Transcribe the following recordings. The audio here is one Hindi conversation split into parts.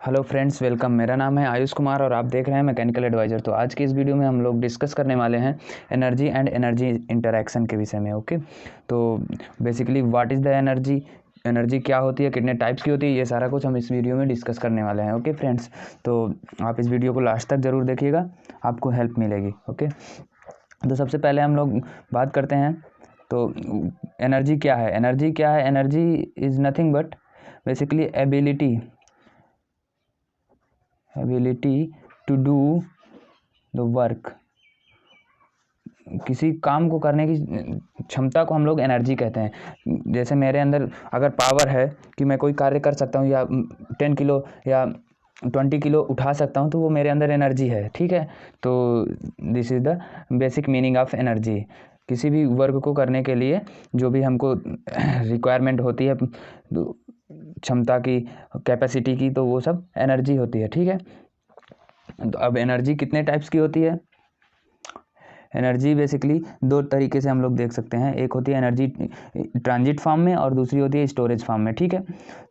Hello friends, welcome. मेरा नाम है आयुष कुमार और आप देख रहे हैं मैकेनिकल एडवाइज़र। तो आज की इस वीडियो में हम लोग डिस्कस करने वाले हैं एनर्जी एंड एनर्जी इंटरैक्शन के विषय में। ओके, तो basically what is the energy, energy क्या होती है, कितने टाइप्स की होती है, ये सारा कुछ हम इस वीडियो में डिस्कस करने वाले हैं। ओके फ्रेंड्स, तो आप इस वीडियो को लास्ट तक ज़रूर देखिएगा, आपको हेल्प मिलेगी। ओके, तो सबसे पहले हम लोग बात करते हैं तो एनर्जी क्या है। एनर्जी क्या है? Energy is nothing but basically ability to do the work। किसी काम को करने की क्षमता को हम लोग एनर्जी कहते हैं। जैसे मेरे अंदर अगर पावर है कि मैं कोई कार्य कर सकता हूँ या 10 किलो या 20 किलो उठा सकता हूँ, तो वो मेरे अंदर एनर्जी है। ठीक है, तो this is the basic meaning of energy. किसी भी वर्क को करने के लिए जो भी हमको रिक्वायरमेंट होती है क्षमता की, कैपेसिटी की, तो वो सब एनर्जी होती है। ठीक है, तो अब एनर्जी कितने टाइप्स की होती है? एनर्जी बेसिकली दो तरीके से हम लोग देख सकते हैं। एक होती है एनर्जी ट्रांजिट फॉर्म में और दूसरी होती है स्टोरेज फॉर्म में। ठीक है,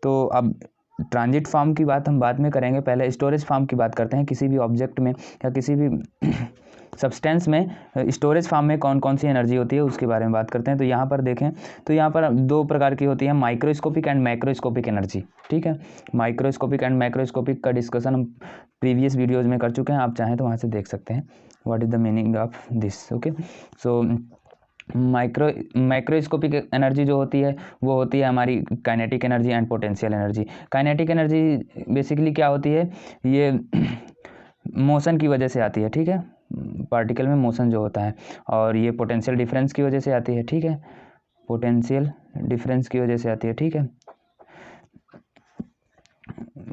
तो अब ट्रांजिट फॉर्म की बात हम बाद में करेंगे, पहले स्टोरेज फॉर्म की बात करते हैं। किसी भी ऑब्जेक्ट में या किसी भी सब्सटेंस में स्टोरेज फॉर्म में कौन कौन सी एनर्जी होती है उसके बारे में बात करते हैं। तो यहाँ पर देखें तो यहाँ पर दो प्रकार की होती है, माइक्रोस्कोपिक एंड मैक्रोस्कोपिक एनर्जी। ठीक है, माइक्रोस्कोपिक एंड मैक्रोस्कोपिक का डिस्कशन हम प्रीवियस वीडियोज़ में कर चुके हैं, आप चाहें तो वहाँ से देख सकते हैं what is the meaning of this. Okay, so microscopic energy जो होती है वो होती है हमारी kinetic energy and potential energy. Kinetic energy basically क्या होती है? ये मोशन की वजह से आती है। ठीक है, पार्टिकल में मोशन जो होता है, और ये पोटेंशियल डिफरेंस की वजह से आती है। ठीक है, पोटेंशियल डिफरेंस की वजह से आती है। ठीक है,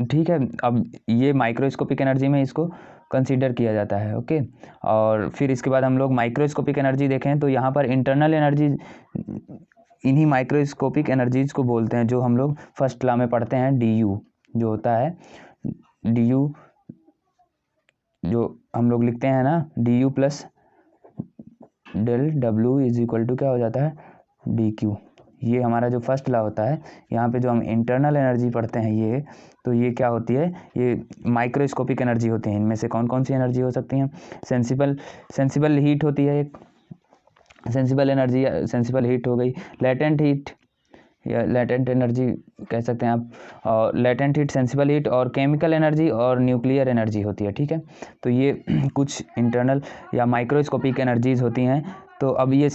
ठीक है। अब ये माइक्रोस्कोपिक एनर्जी में इसको कंसीडर किया जाता है। ओके, और फिर इसके बाद हम लोग माइक्रोस्कोपिक एनर्जी देखें तो यहाँ पर इंटरनल एनर्जी, इन्हीं माइक्रोस्कोपिक एनर्जीज को बोलते हैं जो हम लोग फर्स्ट लॉ में पढ़ते हैं। डी जो होता है, डी जो हम लोग लिखते हैं ना, D plus del W is equal to क्या हो जाता है? डी। ये हमारा जो फर्स्ट लॉ होता है। यहाँ पे जो हम इंटरनल एनर्जी पढ़ते हैं ये, तो ये क्या होती है? ये माइक्रोस्कोपिक एनर्जी होती है। इनमें से कौन कौन सी एनर्जी हो सकती हैं? सेंसिबल हीट होती है एक, सेंसिबल एनर्जी, सेंसिबल हीट हो गई। लेटेंट हीट या लेटेंट एनर्जी कह सकते हैं आप, और लेटेंट हीट, सेंसिबल हीट, और केमिकल एनर्जी और न्यूक्लियर एनर्जी होती है। ठीक है, तो ये कुछ इंटरनल या माइक्रोस्कोपिक एनर्जीज होती हैं। तो अब ये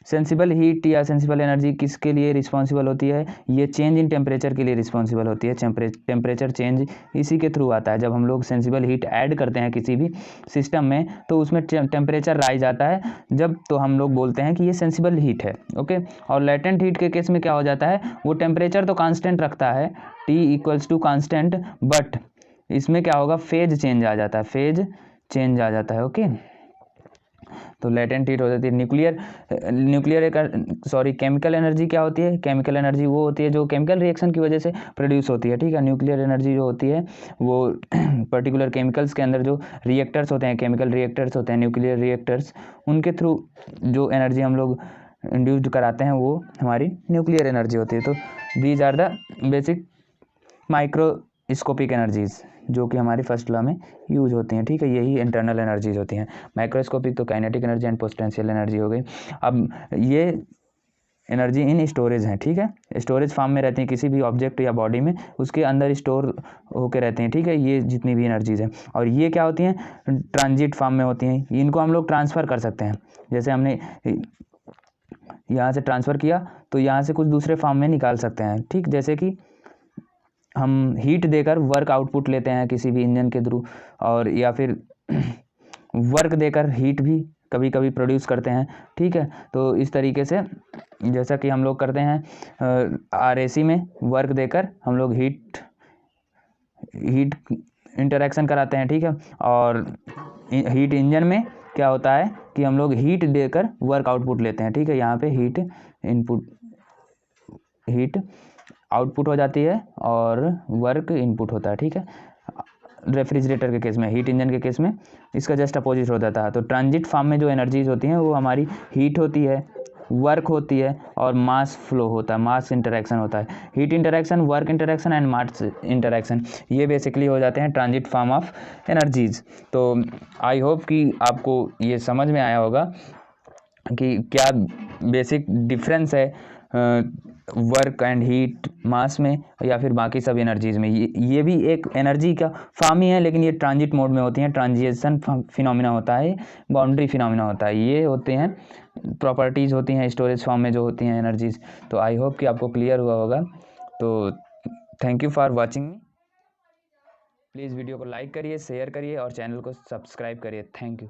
सेंसिबल हीट या सेंसिबल एनर्जी किसके लिए रिस्पॉन्सिबल होती है? ये चेंज इन टेम्परेचर के लिए रिस्पॉन्सिबल होती है। टेम्परेचर चेंज इसी के थ्रू आता है। जब हम लोग सेंसिबल हीट ऐड करते हैं किसी भी सिस्टम में तो उसमें टेम्परेचर राइज आता है जब, तो हम लोग बोलते हैं कि ये सेंसिबल हीट है। ओके, और लेटेंट हीट के केस में क्या हो जाता है? वो टेम्परेचर तो कांस्टेंट रखता है, T=2 कांस्टेंट, बट इसमें क्या होगा? फेज चेंज आ जाता है, फेज चेंज आ जाता है। ओके, तो लेटेंट हीट हो जाती है। केमिकल एनर्जी क्या होती है? केमिकल एनर्जी वो होती है जो केमिकल रिएक्शन की वजह से प्रोड्यूस होती है। ठीक है, न्यूक्लियर एनर्जी जो होती है वो पर्टिकुलर केमिकल्स के अंदर जो रिएक्टर्स होते हैं, केमिकल रिएक्टर्स होते हैं, न्यूक्लियर रिएक्टर्स, उनके थ्रू जो एनर्जी हम लोग इंड्यूस्ड कराते हैं वो हमारी न्यूक्लियर एनर्जी होती है। तो these are the basic microscopic energies जो कि हमारी फर्स्ट लॉ में यूज होती हैं। ठीक है, यही इंटरनल एनर्जीज होती हैं। माइक्रोस्कोपिक तो kinetic energy and potential energy हो गई। अब ये एनर्जी इन स्टोरेज हैं। ठीक है, स्टोरेज फॉर्म में रहती हैं किसी भी ऑब्जेक्ट या बॉडी में, उसके अंदर स्टोर होके रहते हैं। ठीक है, ये जितनी भी एनर्जीज हैं, और ये क्या होती हैं? ट्रांजिट फॉर्म में होती हैं। इनको हम लोग ट्रांसफ़र कर सकते हैं। जैसे हमने यहाँ से ट्रांसफ़र किया तो यहाँ से कुछ दूसरे फॉर्म में निकाल सकते हैं। ठीक, जैसे कि हम हीट देकर वर्क आउटपुट लेते हैं किसी भी इंजन के थ्रू, और या फिर वर्क देकर हीट भी कभी कभी प्रोड्यूस करते हैं। ठीक है, तो इस तरीके से जैसा कि हम लोग करते हैं RAC में वर्क देकर हम लोग हीट इंटरेक्शन कराते हैं। ठीक है, और हीट इंजन में क्या होता है कि हम लोग हीट देकर वर्क आउटपुट लेते हैं। ठीक है, यहाँ पे हीट आउटपुट हो जाती है और वर्क इनपुट होता है। ठीक है, रेफ्रिजरेटर के केस में, हीट इंजन के केस में इसका जस्ट अपोजिट हो जाता है। तो ट्रांजिट फॉर्म में जो एनर्जीज होती हैं वो हमारी हीट होती है, वर्क होती है और मास फ्लो होता है, मास इंटरेक्शन होता है। Heat interaction, work interaction and mass interaction, ये बेसिकली हो जाते हैं ट्रांजिट फॉर्म ऑफ एनर्जीज। तो आई होप कि आपको ये समझ में आया होगा कि क्या बेसिक डिफरेंस है वर्क एंड हीट मास में या फिर बाकी सब एनर्जीज में। ये भी एक एनर्जी का फॉर्म ही है, लेकिन ये ट्रांजिट मोड में होती हैं, ट्रांजिशन फिनोमिना होता है, बाउंड्री फिनोमिना होता है, ये होते हैं प्रॉपर्टीज़ होती हैं स्टोरेज फॉर्म में जो होती हैं एनर्जीज। तो आई होप कि आपको क्लियर हुआ होगा। तो thank you for watching. Please video को लाइक करिए, शेयर करिए और चैनल को सब्सक्राइब करिए। Thank you.